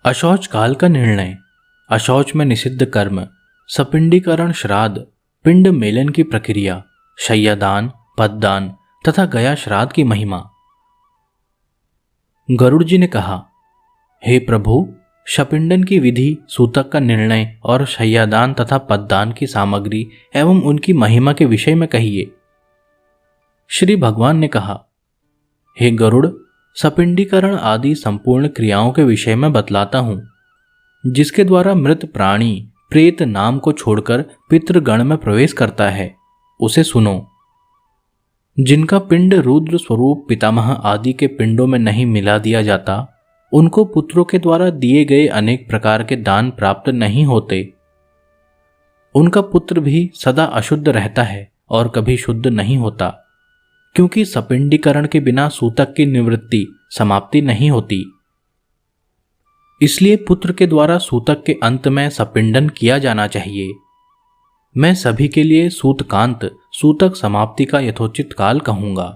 अशौच काल का निर्णय। अशौच में निषिद्ध कर्म, सपिंडीकरण, श्राद्ध, पिंड मेलन की प्रक्रिया, शय्यादान, पददान तथा गया श्राद्ध की महिमा। गरुड़ जी ने कहा, हे प्रभु, शपिंडन की विधि, सूतक का निर्णय और शय्यादान तथा पददान की सामग्री एवं उनकी महिमा के विषय में कहिए। श्री भगवान ने कहा, हे गरुड़, सपिंडीकरण आदि संपूर्ण क्रियाओं के विषय में बतलाता हूं, जिसके द्वारा मृत प्राणी प्रेत नाम को छोड़कर पितृगण में प्रवेश करता है, उसे सुनो। जिनका पिंड रुद्र स्वरूप पितामह आदि के पिंडों में नहीं मिला दिया जाता, उनको पुत्रों के द्वारा दिए गए अनेक प्रकार के दान प्राप्त नहीं होते। उनका पुत्र भी सदा अशुद्ध रहता है और कभी शुद्ध नहीं होता, क्योंकि सपिंडीकरण के बिना सूतक की निवृत्ति समाप्ति नहीं होती। इसलिए पुत्र के द्वारा सूतक के अंत में सपिंडन किया जाना चाहिए। मैं सभी के लिए सूतकांत, सूतक समाप्ति का यथोचित काल कहूंगा।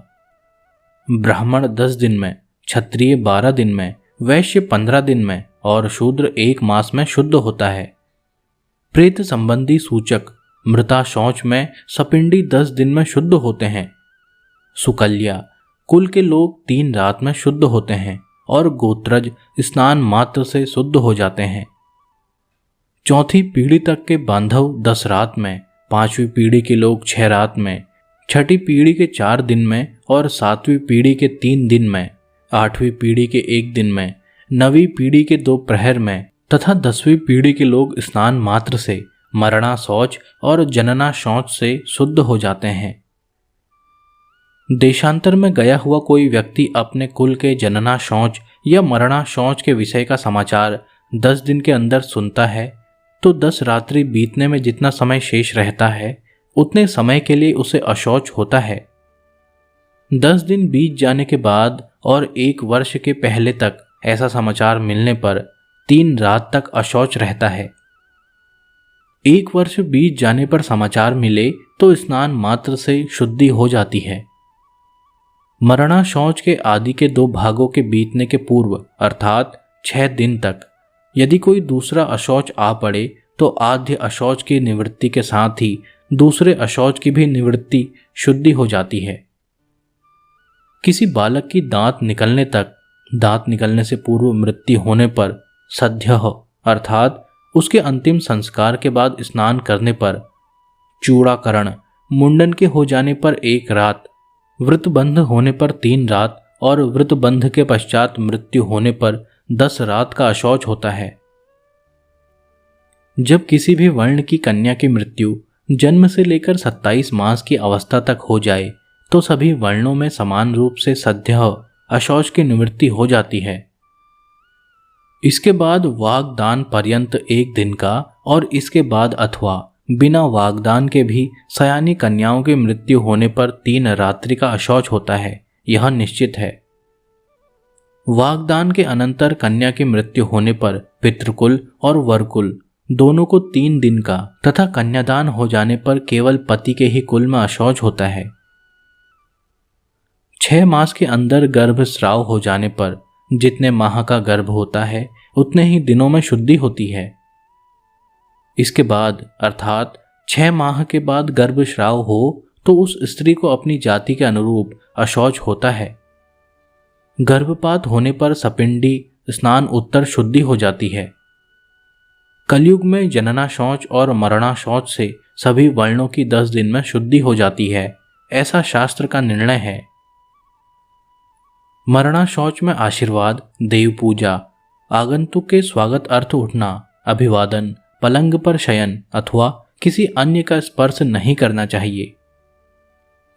ब्राह्मण 10 दिन में, क्षत्रिय 12 दिन में, वैश्य 15 दिन में और शूद्र 1 मास में शुद्ध होता है। प्रेत संबंधी सूचक मृता शौच में सपिंडी 10 दिन में शुद्ध होते हैं। सुकल्या कुल के लोग 3 रात में शुद्ध होते हैं और गोत्रज स्नान मात्र से शुद्ध हो जाते हैं। 4वीं पीढ़ी तक के बांधव 10 रात में, 5वीं पीढ़ी के लोग 6 रात में, 6ठी पीढ़ी के 4 दिन में और 7वीं पीढ़ी के 3 दिन में, 8वीं पीढ़ी के 1 दिन में, 9वीं पीढ़ी के 2 प्रहर में तथा 10वीं पीढ़ी के लोग स्नान मात्र से, मरणा शौच और जनना शौच से शुद्ध हो जाते हैं। देशांतर में गया हुआ कोई व्यक्ति अपने कुल के जनना शौच या मरणा शौच के विषय का समाचार 10 दिन के अंदर सुनता है, तो 10 रात्रि बीतने में जितना समय शेष रहता है, उतने समय के लिए उसे अशौच होता है। 10 दिन बीत जाने के बाद और 1 वर्ष के पहले तक ऐसा समाचार मिलने पर 3 रात तक अशौच रहता है। 1 वर्ष बीत जाने पर समाचार मिले तो स्नान मात्र से शुद्धि हो जाती है। मरणा शौच के आदि के 2 भागों के बीतने के पूर्व अर्थात 6 दिन तक यदि कोई दूसरा अशौच आ पड़े तो आद्य अशौच की निवृत्ति के साथ ही दूसरे अशौच की भी निवृत्ति शुद्धि हो जाती है। किसी बालक की दांत निकलने से पूर्व मृत्यु होने पर सद्यः अर्थात उसके अंतिम संस्कार के बाद स्नान करने पर, चूड़ाकरण मुंडन के हो जाने पर 1 रात, व्रतबंध होने पर 3 रात और व्रतबंध के पश्चात मृत्यु होने पर 10 रात का अशौच होता है। जब किसी भी वर्ण की कन्या की मृत्यु जन्म से लेकर 27 मास की अवस्था तक हो जाए तो सभी वर्णों में समान रूप से सद्यः अशौच की निवृत्ति हो जाती है। इसके बाद वागदान पर्यंत 1 दिन का और इसके बाद अथवा बिना वागदान के भी सयानी कन्याओं की मृत्यु होने पर 3 रात्रि का अशौच होता है, यह निश्चित है। वागदान के अनंतर कन्या की मृत्यु होने पर पितृकुल और वरकुल दोनों को 3 दिन का तथा कन्यादान हो जाने पर केवल पति के ही कुल में अशौच होता है। 6 मास के अंदर गर्भस्राव हो जाने पर जितने माह का गर्भ होता है उतने ही दिनों में शुद्धि होती है। इसके बाद अर्थात 6 माह के बाद गर्भस्राव हो तो उस स्त्री को अपनी जाति के अनुरूप अशौच होता है। गर्भपात होने पर सपिंडी स्नान उत्तर शुद्धि हो जाती है। कलयुग में जनना शौच और मरणा शौच से सभी वर्णों की 10 दिन में शुद्धि हो जाती है, ऐसा शास्त्र का निर्णय है। मरणा शौच में आशीर्वाद, देव पूजा, आगंतुक के स्वागत अर्थ उठना, अभिवादन, पलंग पर शयन अथवा किसी अन्य का स्पर्श नहीं करना चाहिए।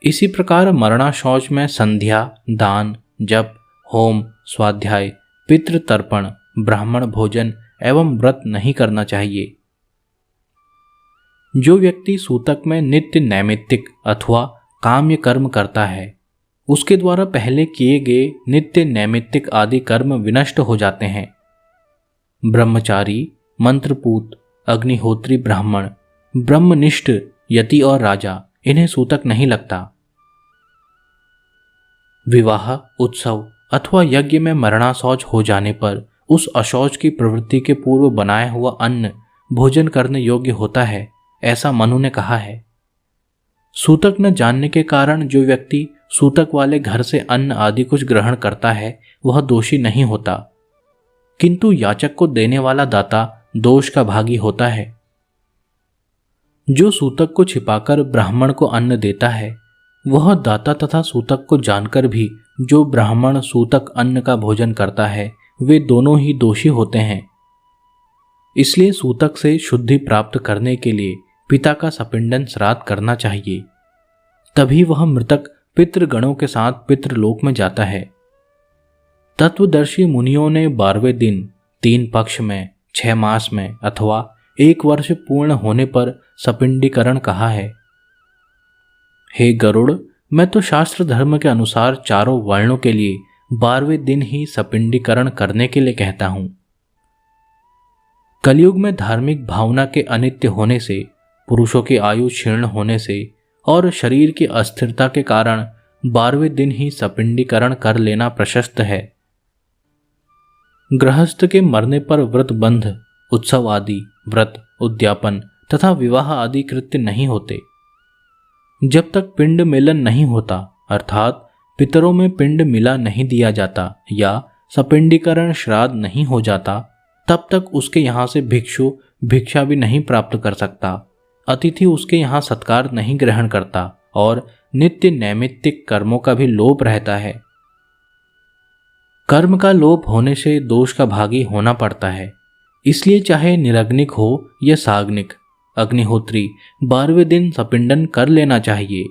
इसी प्रकार मरणा शौच में संध्या, दान, जप, होम, स्वाध्याय, पितृ तर्पण, ब्राह्मण भोजन एवं व्रत नहीं करना चाहिए। जो व्यक्ति सूतक में नित्य नैमित्तिक अथवा काम्य कर्म करता है, उसके द्वारा पहले किए गए नित्य नैमित्तिक आदि कर्म विनष्ट हो जाते हैं। ब्रह्मचारी, मंत्रपूत, अग्निहोत्री ब्राह्मण, ब्रह्मनिष्ठ यति और राजा, इन्हें सूतक नहीं लगता। विवाह, उत्सव अथवा यज्ञ में मरणा शौच हो जाने पर उस अशौच की प्रवृत्ति के पूर्व बनाया हुआ अन्न भोजन करने योग्य होता है, ऐसा मनु ने कहा है। सूतक न जानने के कारण जो व्यक्ति सूतक वाले घर से अन्न आदि कुछ ग्रहण करता है वह दोषी नहीं होता, किंतु याचक को देने वाला दाता दोष का भागी होता है। जो सूतक को छिपाकर ब्राह्मण को अन्न देता है वह दाता तथा सूतक को जानकर भी जो ब्राह्मण सूतक अन्न का भोजन करता है वे दोनों ही दोषी होते हैं। इसलिए सूतक से शुद्धि प्राप्त करने के लिए पिता का सपिंडन श्राद्ध करना चाहिए, तभी वह मृतक पितृगणों के साथ पितृलोक में जाता है। तत्वदर्शी मुनियों ने 12वें दिन, 3 पक्ष में, 6 मास में अथवा 1 वर्ष पूर्ण होने पर सपिंडीकरण कहा है। हे गरुड़, मैं तो शास्त्र धर्म के अनुसार चारों वर्णों के लिए 12वें दिन ही सपिंडीकरण करने के लिए कहता हूं। कलयुग में धार्मिक भावना के अनित्य होने से, पुरुषों की आयु क्षीण होने से और शरीर की अस्थिरता के कारण 12वें दिन ही सपिंडीकरण कर लेना प्रशस्त है। गृहस्थ के मरने पर व्रत बंध, उत्सव आदि, व्रत, उद्यापन तथा विवाह आदि कृत्य नहीं होते। जब तक पिंड मिलन नहीं होता, अर्थात पितरों में पिंड मिला नहीं दिया जाता या सपिंडीकरण श्राद्ध नहीं हो जाता, तब तक उसके यहाँ से भिक्षु भिक्षा भी नहीं प्राप्त कर सकता, अतिथि उसके यहाँ सत्कार नहीं ग्रहण करता और नित्य नैमित्तिक कर्मों का भी लोप रहता है। कर्म का लोप होने से दोष का भागी होना पड़ता है। इसलिए चाहे निरग्निक हो या साग्निक, अग्निहोत्री 12वें दिन सपिंडन कर लेना चाहिए।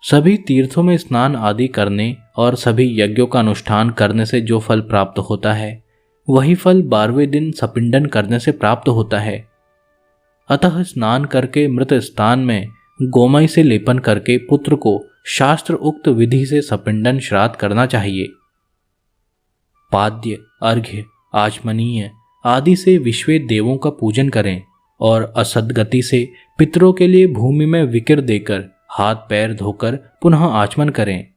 सभी तीर्थों में स्नान आदि करने और सभी यज्ञों का अनुष्ठान करने से जो फल प्राप्त होता है वही फल 12वें दिन सपिंडन करने से प्राप्त होता है। अतः स्नान करके मृत स्थान में गोमय से लेपन करके पुत्र को शास्त्र उक्त विधि से सपिंडन श्राद्ध करना चाहिए। पाद्य, अर्घ्य, आचमनीय आदि से विश्व देवों का पूजन करें और असदगति से पितरों के लिए भूमि में विकिर देकर हाथ पैर धोकर पुनः आचमन करें।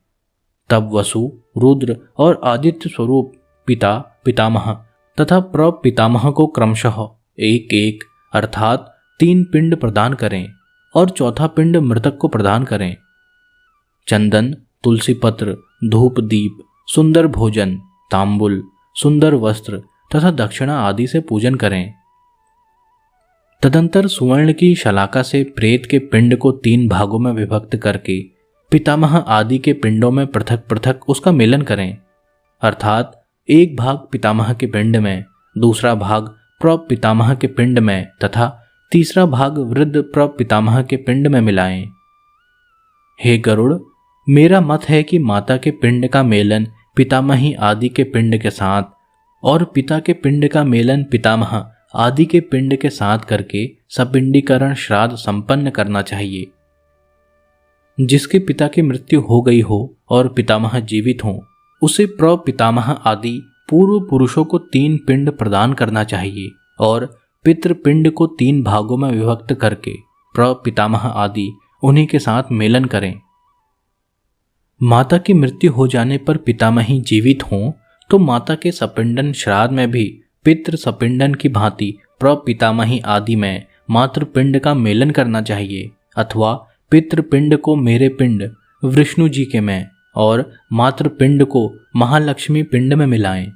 तब वसु, रुद्र और आदित्य स्वरूप पिता, पितामह तथा प्रपितामह को क्रमशः 1-1 अर्थात 3 पिंड प्रदान करें और चौथा पिंड मृतक को प्रदान करें। चंदन, तुलसी पत्र, धूप दीप, सुंदर भोजन, तांबुल, सुंदर वस्त्र तथा दक्षिणा आदि से पूजन करें। तदंतर सुवर्ण की शलाका से प्रेत के पिंड को 3 भागों में विभक्त करके पितामह आदि के पिंडों में पृथक पृथक उसका मेलन करें, अर्थात एक भाग पितामह के पिंड में, दूसरा भाग प्रपितामह के पिंड में तथा तीसरा भाग वृद्ध प्रपितामह के पिंड में मिलाएं। हे गरुड़, मेरा मत है कि माता के पिंड का मेलन पितामही आदि के पिंड के साथ और पिता के पिंड का मेलन पितामह आदि के पिंड के साथ करके सपिंडीकरण श्राद्ध संपन्न करना चाहिए। जिसके पिता की मृत्यु हो गई हो और पितामह जीवित हों, उसे प्रपितामह आदि पूर्व पुरुषों को 3 पिंड प्रदान करना चाहिए और पितृपिंड को 3 भागों में विभक्त करके प्रपितामह आदि उन्हीं के साथ मेलन करें। माता की मृत्यु हो जाने पर पितामही जीवित हों तो माता के सपिंडन श्राद्ध में भी पितृ सपिंडन की भांति प्रपितामही आदि में मातृपिंड का मेलन करना चाहिए, अथवा पितृपिंड को मेरे पिंड विष्णु जी के में और मातृपिंड को महालक्ष्मी पिंड में मिलाएं।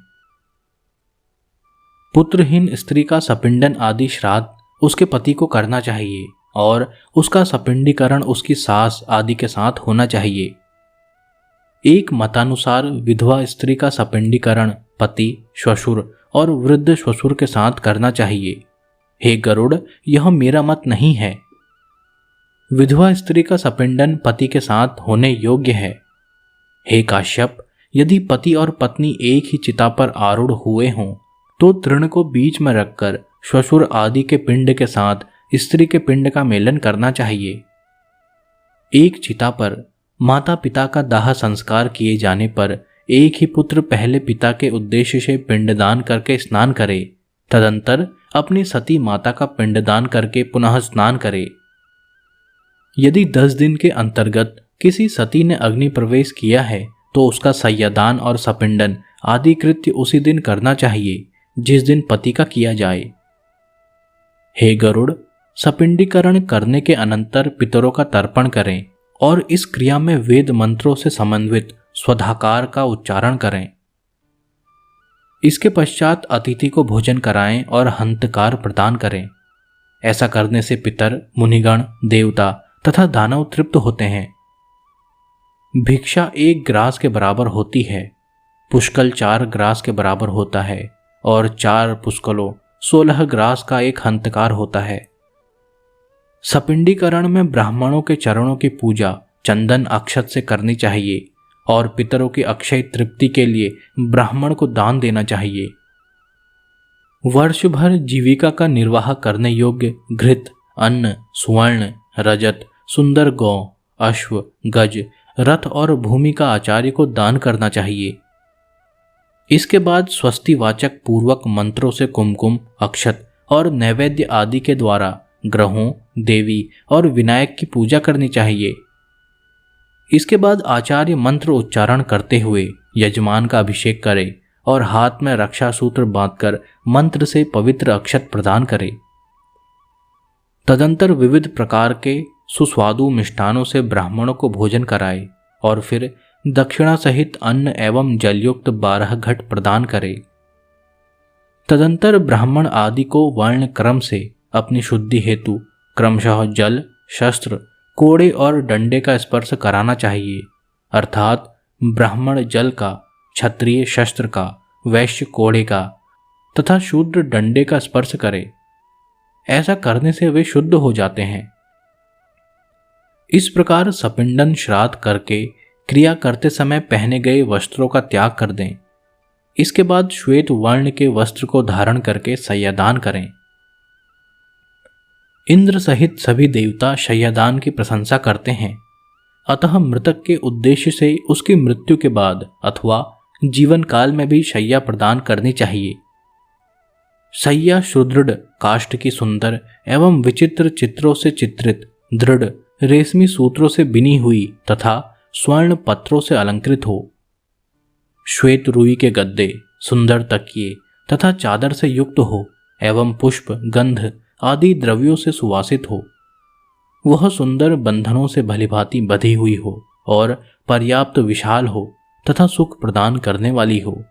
पुत्रहीन स्त्री का सपिंडन आदि श्राद्ध उसके पति को करना चाहिए और उसका सपिंडीकरण उसकी सास आदि के साथ होना चाहिए। एक मतानुसार विधवा स्त्री का सपिंडीकरण पति, श्वशुर और वृद्ध श्वशुर के साथ करना चाहिए। हे गरुड़, यह मेरा मत नहीं है। विधवा स्त्री का सपिंडन पति के साथ होने योग्य है। हे काश्यप, यदि पति और पत्नी एक ही चिता पर आरूढ़ हुए हों तो तृण को बीच में रखकर श्वशुर आदि के पिंड के साथ स्त्री के पिंड का मेलन करना चाहिए। एक चिता पर माता पिता का दाह संस्कार किए जाने पर एक ही पुत्र पहले पिता के उद्देश्य से पिंडदान करके स्नान करे, तदंतर अपनी सती माता का पिंडदान करके पुनः स्नान करे। यदि 10 दिन के अंतर्गत किसी सती ने अग्नि प्रवेश किया है तो उसका सय्यादान और सपिंडन आदि कृत्य उसी दिन करना चाहिए जिस दिन पति का किया जाए। हे गरुड़, सपिंडीकरण करने के अनंतर पितरों का तर्पण करें और इस क्रिया में वेद मंत्रों से समन्वित स्वधाकार का उच्चारण करें। इसके पश्चात अतिथि को भोजन कराएं और हंतकार प्रदान करें। ऐसा करने से पितर, मुनिगण, देवता तथा दानव तृप्त होते हैं। भिक्षा 1 ग्रास के बराबर होती है, पुष्कल 4 ग्रास के बराबर होता है और 4 पुष्कलों 16 ग्रास का एक हंतकार होता है। सपिंडीकरण में ब्राह्मणों के चरणों की पूजा चंदन अक्षत से करनी चाहिए और पितरों की अक्षय तृप्ति के लिए ब्राह्मण को दान देना चाहिए। वर्ष भर जीविका का निर्वाह करने योग्य घृत, अन्न, स्वर्ण, रजत, सुंदर गौ, अश्व, गज, रथ और भूमि का आचार्य को दान करना चाहिए। इसके बाद स्वस्तिवाचक पूर्वक मंत्रों से कुमकुम, अक्षत और नैवेद्य आदि के द्वारा ग्रहों, देवी और विनायक की पूजा करनी चाहिए। इसके बाद आचार्य मंत्र उच्चारण करते हुए यजमान का अभिषेक करे और हाथ में रक्षा सूत्र बांधकर मंत्र से पवित्र अक्षत प्रदान करे। तदंतर विविध प्रकार के सुस्वादु मिष्ठानों से ब्राह्मणों को भोजन कराए और फिर दक्षिणा सहित अन्न एवं जलयुक्त 12 घट प्रदान करे। तदंतर ब्राह्मण आदि को वर्ण क्रम से अपनी शुद्धि हेतु क्रमशः जल, शस्त्र, कोड़े और डंडे का स्पर्श कराना चाहिए, अर्थात ब्राह्मण जल का, क्षत्रिय शस्त्र का, वैश्य कोड़े का तथा शूद्र डंडे का स्पर्श करे। ऐसा करने से वे शुद्ध हो जाते हैं। इस प्रकार सपिंडन श्राद्ध करके क्रिया करते समय पहने गए वस्त्रों का त्याग कर दें। इसके बाद श्वेत वर्ण के वस्त्र को धारण करके शय्यादान करें। इंद्र सहित सभी देवता शय्यादान की प्रशंसा करते हैं, अतः मृतक के उद्देश्य से उसकी मृत्यु के बाद अथवा जीवन काल में भी शय्या प्रदान करनी चाहिए। शय्या सुदृढ़ काष्ठ की सुंदर एवं विचित्र चित्रों से चित्रित, दृढ़ रेशमी सूत्रों से बिनी हुई तथा स्वर्ण पत्रों से अलंकृत हो। श्वेत रुई के गद्दे, सुंदर तकिए तथा चादर से युक्त हो एवं पुष्प, गंध आदि द्रव्यों से सुवासित हो। वह सुंदर बंधनों से भलीभांति बंधी हुई हो और पर्याप्त विशाल हो तथा सुख प्रदान करने वाली हो।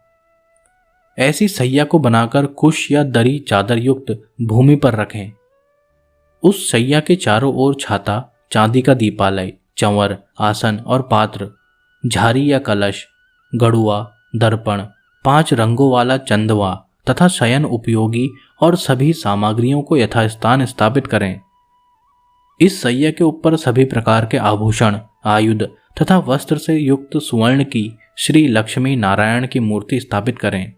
ऐसी शैया को बनाकर कुश या दरी चादर युक्त भूमि पर रखें। उस शैया के चारों ओर छाता, चांदी का दीपालय, चंवर, आसन और पात्र, झारी या कलश, गड़ुआ, दर्पण, 5 रंगों वाला चंदवा तथा शयन उपयोगी और सभी सामग्रियों को यथास्थान स्थापित करें। इस शैया के ऊपर सभी प्रकार के आभूषण, आयुध तथा वस्त्र से युक्त सुवर्ण की श्री लक्ष्मी नारायण की मूर्ति स्थापित करें।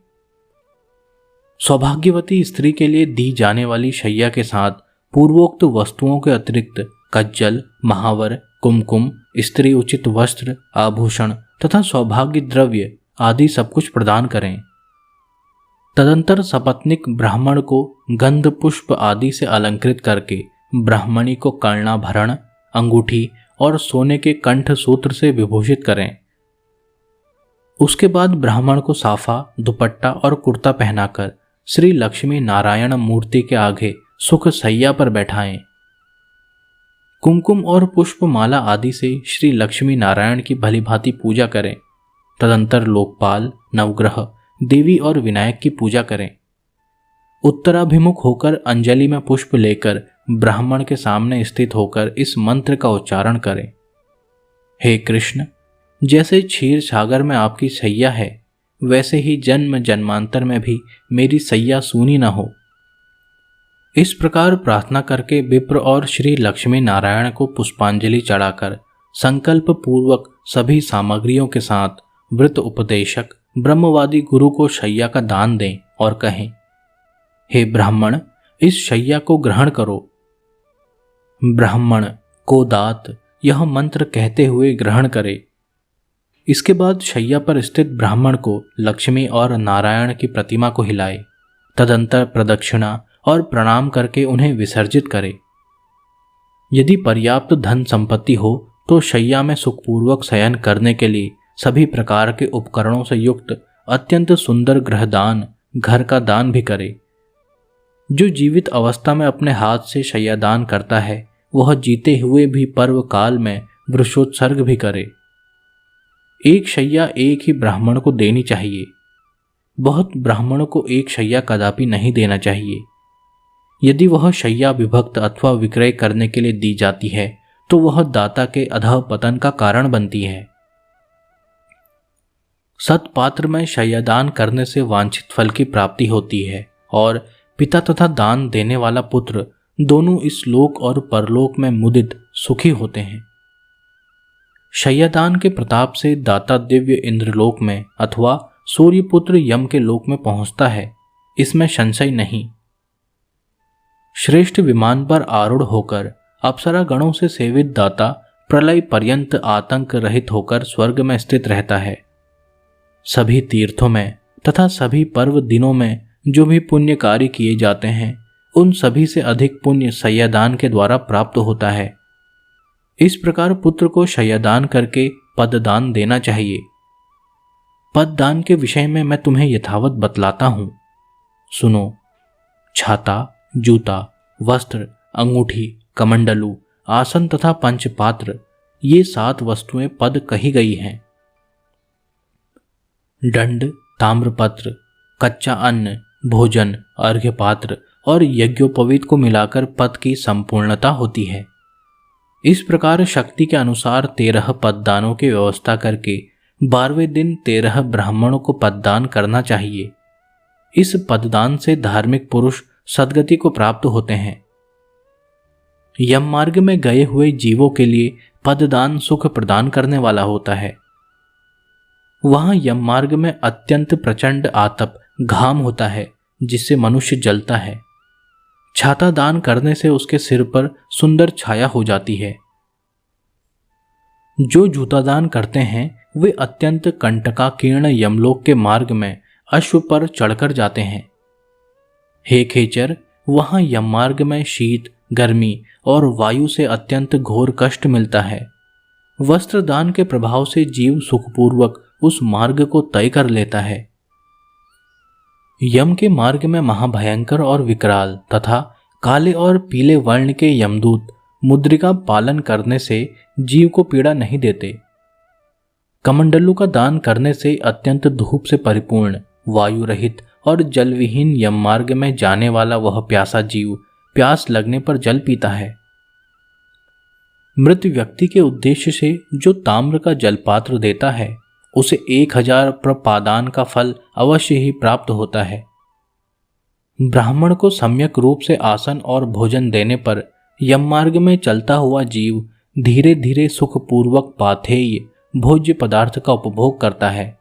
सौभाग्यवती स्त्री के लिए दी जाने वाली शैया के साथ पूर्वोक्त वस्तुओं के अतिरिक्त कज्जल, महावर, कुमकुम, स्त्री उचित वस्त्र, आभूषण तथा सौभाग्य द्रव्य आदि सब कुछ प्रदान करें। तदंतर सपत्निक ब्राह्मण को गंध पुष्प आदि से अलंकृत करके ब्राह्मणी को कर्णाभरण, अंगूठी और सोने के कंठ सूत्र से विभूषित करें। उसके बाद ब्राह्मण को साफा, दुपट्टा और कुर्ता पहनाकर श्री लक्ष्मी नारायण मूर्ति के आगे सुख शैया पर बैठाएं। कुमकुम और पुष्प माला आदि से श्री लक्ष्मी नारायण की भलीभांति पूजा करें। तदंतर लोकपाल, नवग्रह, देवी और विनायक की पूजा करें। उत्तराभिमुख होकर अंजलि में पुष्प लेकर ब्राह्मण के सामने स्थित होकर इस मंत्र का उच्चारण करें। हे कृष्ण, जैसे क्षीर सागर में आपकी शैया है, वैसे ही जन्म जन्मांतर में भी मेरी शैया सूनी न हो। इस प्रकार प्रार्थना करके विप्र और श्री लक्ष्मी नारायण को पुष्पांजलि चढ़ाकर संकल्प पूर्वक सभी सामग्रियों के साथ व्रत उपदेशक ब्रह्मवादी गुरु को शैया का दान दें और कहें, हे ब्राह्मण, इस शैया को ग्रहण करो। ब्राह्मण को दात यह मंत्र कहते हुए ग्रहण करे। इसके बाद शैया पर स्थित ब्राह्मण को लक्ष्मी और नारायण की प्रतिमा को हिलाए। तदंतर प्रदक्षिणा और प्रणाम करके उन्हें विसर्जित करे। यदि पर्याप्त धन संपत्ति हो तो शैया में सुखपूर्वक शयन करने के लिए सभी प्रकार के उपकरणों से युक्त अत्यंत सुंदर गृहदान, घर का दान भी करे। जो जीवित अवस्था में अपने हाथ से शय्यादान करता है वह जीते हुए भी पर्व काल में वृषोत्सर्ग भी करे। एक शैया एक ही ब्राह्मण को देनी चाहिए। बहुत ब्राह्मणों को एक शैया कदापि नहीं देना चाहिए। यदि वह शैया विभक्त अथवा विक्रय करने के लिए दी जाती है तो वह दाता के अधःपतन का कारण बनती है। सत्पात्र में शय्यादान करने से वांछित फल की प्राप्ति होती है और पिता तथा दान देने वाला पुत्र दोनों इस लोक और परलोक में मुदित सुखी होते हैं। शय्यादान के प्रताप से दाता दिव्य इंद्रलोक में अथवा सूर्यपुत्र यम के लोक में पहुंचता है, इसमें संशय नहीं। श्रेष्ठ विमान पर आरूढ़ होकर अप्सरा गणों से सेवित दाता प्रलय पर्यंत आतंक रहित होकर स्वर्ग में स्थित रहता है। सभी तीर्थों में तथा सभी पर्व दिनों में जो भी पुण्य कार्य किए जाते हैं उन सभी से अधिक पुण्य शय्यादान के द्वारा प्राप्त होता है। इस प्रकार पुत्र को शय्यादान करके पददान देना चाहिए। पददान के विषय में मैं तुम्हें यथावत बतलाता हूं, सुनो। छाता, जूता, वस्त्र, अंगूठी, कमंडलू, आसन तथा पंचपात्र, ये 7 वस्तुएं पद कही गई हैं। दंड, ताम्रपत्र, कच्चा अन्न, भोजन, अर्घ्यपात्र और यज्ञोपवीत को मिलाकर पद की संपूर्णता होती है। इस प्रकार शक्ति के अनुसार 13 पददानों की व्यवस्था करके 12वें दिन 13 ब्राह्मणों को पददान करना चाहिए। इस पददान से धार्मिक पुरुष सद्गति को प्राप्त होते हैं। यम मार्ग में गए हुए जीवों के लिए पददान सुख प्रदान करने वाला होता है। वहां यम मार्ग में अत्यंत प्रचंड आतप घाम होता है जिससे मनुष्य जलता है। छाता दान करने से उसके सिर पर सुंदर छाया हो जाती है। जो जूता दान करते हैं वे अत्यंत कंटकाकीर्ण यमलोक के मार्ग में अश्व पर चढ़कर जाते हैं। हे खेचर, वहां यम मार्ग में शीत, गर्मी और वायु से अत्यंत घोर कष्ट मिलता है। वस्त्र दान के प्रभाव से जीव सुखपूर्वक उस मार्ग को तय कर लेता है। यम के मार्ग में महाभयंकर और विकराल तथा काले और पीले वर्ण के यमदूत मुद्रिका पालन करने से जीव को पीड़ा नहीं देते। कमंडलू का दान करने से अत्यंत धूप से परिपूर्ण, वायु रहित और जलविहीन यम मार्ग में जाने वाला वह प्यासा जीव प्यास लगने पर जल पीता है। मृत व्यक्ति के उद्देश्य से जो ताम्र का जलपात्र देता है उसे 1000 प्रपादान का फल अवश्य ही प्राप्त होता है। ब्राह्मण को सम्यक रूप से आसन और भोजन देने पर यम मार्ग में चलता हुआ जीव धीरे धीरे सुखपूर्वक पाथेय भोज्य पदार्थ का उपभोग करता है।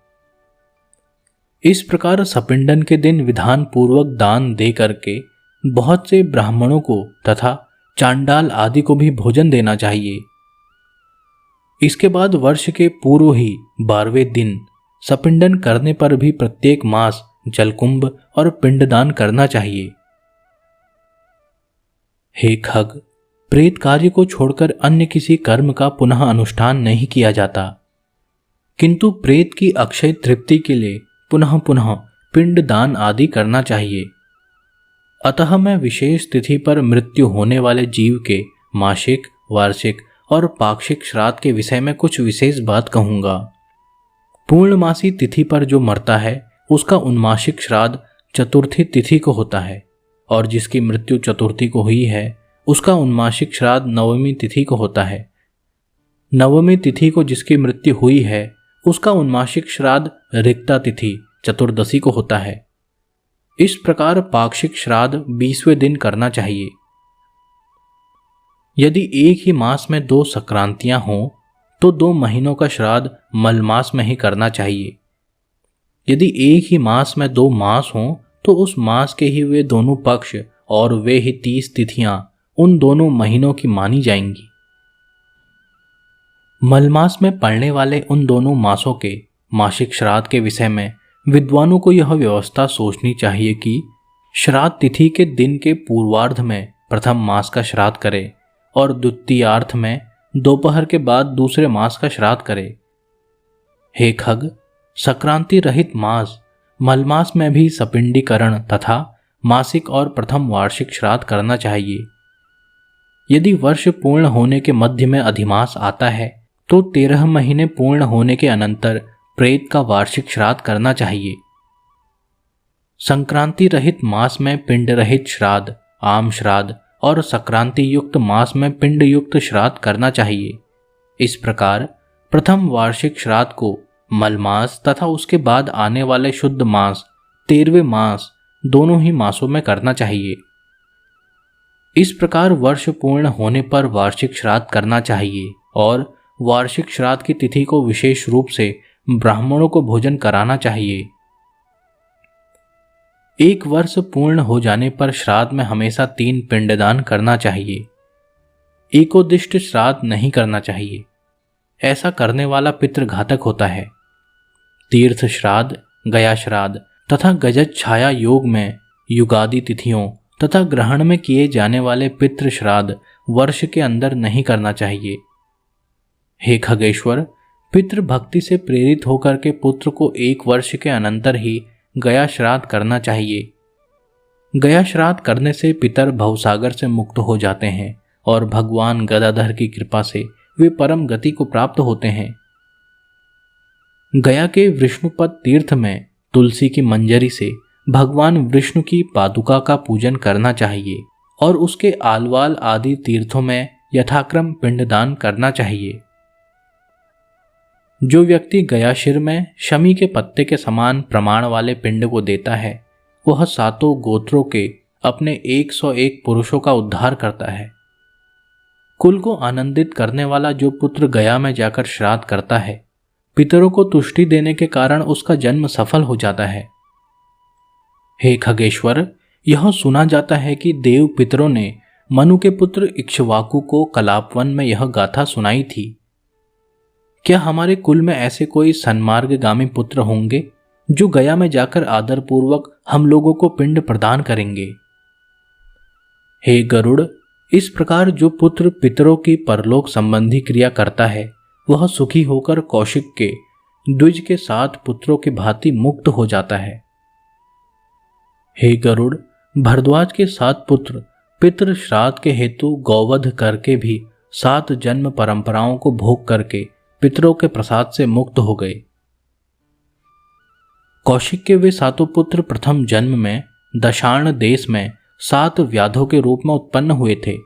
इस प्रकार सपिंडन के दिन विधान पूर्वक दान दे करके बहुत से ब्राह्मणों को तथा चांडाल आदि को भी भोजन देना चाहिए। इसके बाद वर्ष के पूर्व ही 12वें दिन सपिंडन करने पर भी प्रत्येक मास जलकुंभ और पिंडदान करना चाहिए। हे खग, प्रेत कार्य को छोड़कर अन्य किसी कर्म का पुनः अनुष्ठान नहीं किया जाता, किंतु प्रेत की अक्षय तृप्ति के लिए पुनः पुनः पिंडदान आदि करना चाहिए। अतः मैं विशेष तिथि पर मृत्यु होने वाले जीव के मासिक, वार्षिक और पाक्षिक श्राद्ध के विषय में कुछ विशेष बात कहूंगा। पूर्णमासी तिथि पर जो मरता है उसका उन्मासिक श्राद्ध चतुर्थी तिथि को होता है, और जिसकी मृत्यु चतुर्थी को हुई है उसका उन्मासिक श्राद्ध नवमी तिथि को होता है। नवमी तिथि को जिसकी मृत्यु हुई है उसका उन्मासिक श्राद्ध रिक्ता तिथि चतुर्दशी को होता है। इस प्रकार पाक्षिक श्राद्ध 20वें दिन करना चाहिए। यदि एक ही मास में 2 संक्रांतियां हों तो 2 महीनों का श्राद्ध मलमास में ही करना चाहिए। यदि एक ही मास में 2 मास हों तो उस मास के ही वे दोनों पक्ष और वे ही 30 तिथियां उन दोनों महीनों की मानी जाएंगी। मलमास में पड़ने वाले उन दोनों मासों के मासिक श्राद्ध के विषय में विद्वानों को यह व्यवस्था सोचनी चाहिए कि श्राद्ध तिथि के दिन के पूर्वार्ध में प्रथम मास का श्राद्ध करे और द्वितीयार्थ में दोपहर के बाद दूसरे मास का श्राद्ध करे। हे खग, संक्रांति रहित मास मलमास में भी सपिंडीकरण तथा मासिक और प्रथम वार्षिक श्राद्ध करना चाहिए। यदि वर्ष पूर्ण होने के मध्य में अधिमास आता है तो 13 महीने पूर्ण होने के अनंतर प्रेत का वार्षिक श्राद्ध करना चाहिए। संक्रांति रहित मास में पिंड रहित श्राद्ध, आम श्राद्ध और संक्रांति युक्त मास में पिंड युक्त श्राद्ध करना चाहिए। इस प्रकार प्रथम वार्षिक श्राद्ध को मलमास तथा उसके बाद आने वाले शुद्ध मास 13वें मास दोनों ही मासों में करना चाहिए। इस प्रकार वर्ष पूर्ण होने पर वार्षिक श्राद्ध करना चाहिए और वार्षिक श्राद्ध की तिथि को विशेष रूप से ब्राह्मणों को भोजन कराना चाहिए। 1 वर्ष पूर्ण हो जाने पर श्राद्ध में हमेशा 3 पिंडदान करना चाहिए। एकोदिष्ट श्राद्ध नहीं करना चाहिए, ऐसा करने वाला पितृघातक होता है। तीर्थ श्राद्ध, गया श्राद्ध तथा गजत छाया योग में युगादि तिथियों तथा ग्रहण में किए जाने वाले पितृ श्राद्ध वर्ष के अंदर नहीं करना चाहिए। हे खगेश्वर, पितृ भक्ति से प्रेरित होकर के पुत्र को 1 वर्ष के अनंतर ही गया श्राद्ध करना चाहिए। गया श्राद्ध करने से पितर भवसागर से मुक्त हो जाते हैं और भगवान गदाधर की कृपा से वे परम गति को प्राप्त होते हैं। गया के विष्णुपद तीर्थ में तुलसी की मंजरी से भगवान विष्णु की पादुका का पूजन करना चाहिए और उसके आलवाल आदि तीर्थों में यथाक्रम पिंडदान करना चाहिए। जो व्यक्ति गयाशिर में शमी के पत्ते के समान प्रमाण वाले पिंड को देता है वह 7 गोत्रों के अपने 101 पुरुषों का उद्धार करता है। कुल को आनंदित करने वाला जो पुत्र गया में जाकर श्राद्ध करता है, पितरों को तुष्टि देने के कारण उसका जन्म सफल हो जाता है। हे खगेश्वर, यह सुना जाता है कि देव पितरों ने मनु के पुत्र इक्ष्वाकु को कलापवन में यह गाथा सुनाई थी। क्या हमारे कुल में ऐसे कोई सन्मार्गगामी पुत्र होंगे जो गया में जाकर आदरपूर्वक हम लोगों को पिंड प्रदान करेंगे? हे गरुड़, इस प्रकार जो पुत्र पितरों की परलोक संबंधी क्रिया करता है वह सुखी होकर कौशिक के द्विज के 7 पुत्रों की भांति मुक्त हो जाता है। हे गरुड़, भरद्वाज के 7 पुत्र पितृ श्राद्ध के हेतु गौवध करके भी 7 जन्म परंपराओं को भोग करके पितरों के प्रसाद से मुक्त हो गए। कौशिक के वे 7 पुत्र प्रथम जन्म में दशार्ण देश में 7 व्याधों के रूप में उत्पन्न हुए थे।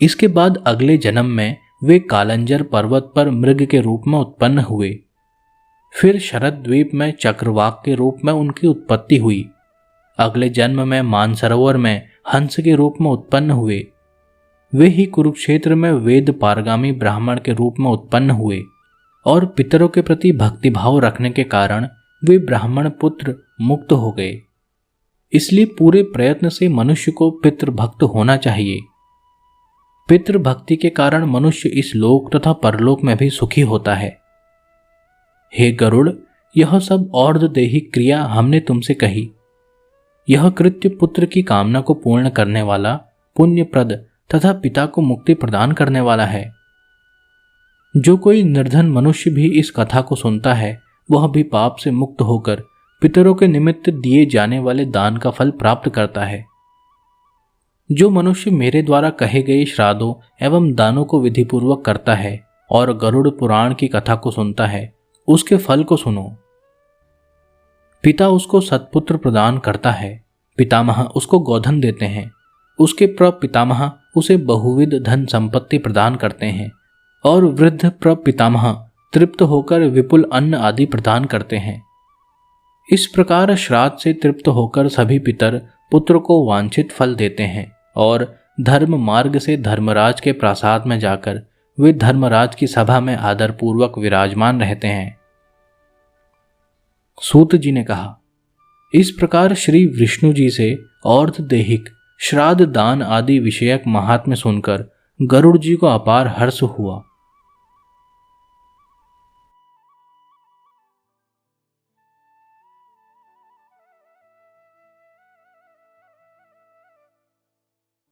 इसके बाद अगले जन्म में वे कालंजर पर्वत पर मृग के रूप में उत्पन्न हुए। फिर शरद द्वीप में चक्रवाक के रूप में उनकी उत्पत्ति हुई। अगले जन्म में मानसरोवर में हंस के रूप में उत्पन्न हुए। वे ही कुरुक्षेत्र में वेद पारगामी ब्राह्मण के रूप में उत्पन्न हुए और पितरों के प्रति भक्तिभाव रखने के कारण वे ब्राह्मण पुत्र मुक्त हो गए। इसलिए पूरे प्रयत्न से मनुष्य को पितृभक्त होना चाहिए। पितृभक्ति के कारण मनुष्य इस लोक तथा परलोक में भी सुखी होता है। हे गरुड़, यह सब और्ध्वदेही क्रिया हमने तुमसे कही। यह कृत्य पुत्र की कामना को पूर्ण करने वाला, पुण्यप्रद तथा पिता को मुक्ति प्रदान करने वाला है। जो कोई निर्धन मनुष्य भी इस कथा को सुनता है वह भी पाप से मुक्त होकर पितरों के निमित्त दिए जाने वाले दान का फल प्राप्त करता है। जो मनुष्य मेरे द्वारा कहे गए श्राद्धों एवं दानों को विधिपूर्वक करता है और गरुड़ पुराण की कथा को सुनता है, उसके फल को सुनो। पिता उसको सत्पुत्र प्रदान करता है, पितामह उसको गोधन देते हैं, उसके प्रपितामह उसे बहुविध धन संपत्ति प्रदान करते हैं और वृद्ध प्रपितामह तृप्त होकर विपुल अन्न आदि प्रदान करते हैं। इस प्रकार श्राद्ध से तृप्त होकर सभी पितर पुत्र को वांछित फल देते हैं और धर्म मार्ग से धर्मराज के प्रासाद में जाकर वे धर्मराज की सभा में आदरपूर्वक विराजमान रहते हैं। सूत जी ने कहा, इस प्रकार श्री विष्णु जी से और्ध्वदेहिक श्राद्ध दान आदि विषयक महात्म्य सुनकर गरुड़ जी को अपार हर्ष हुआ।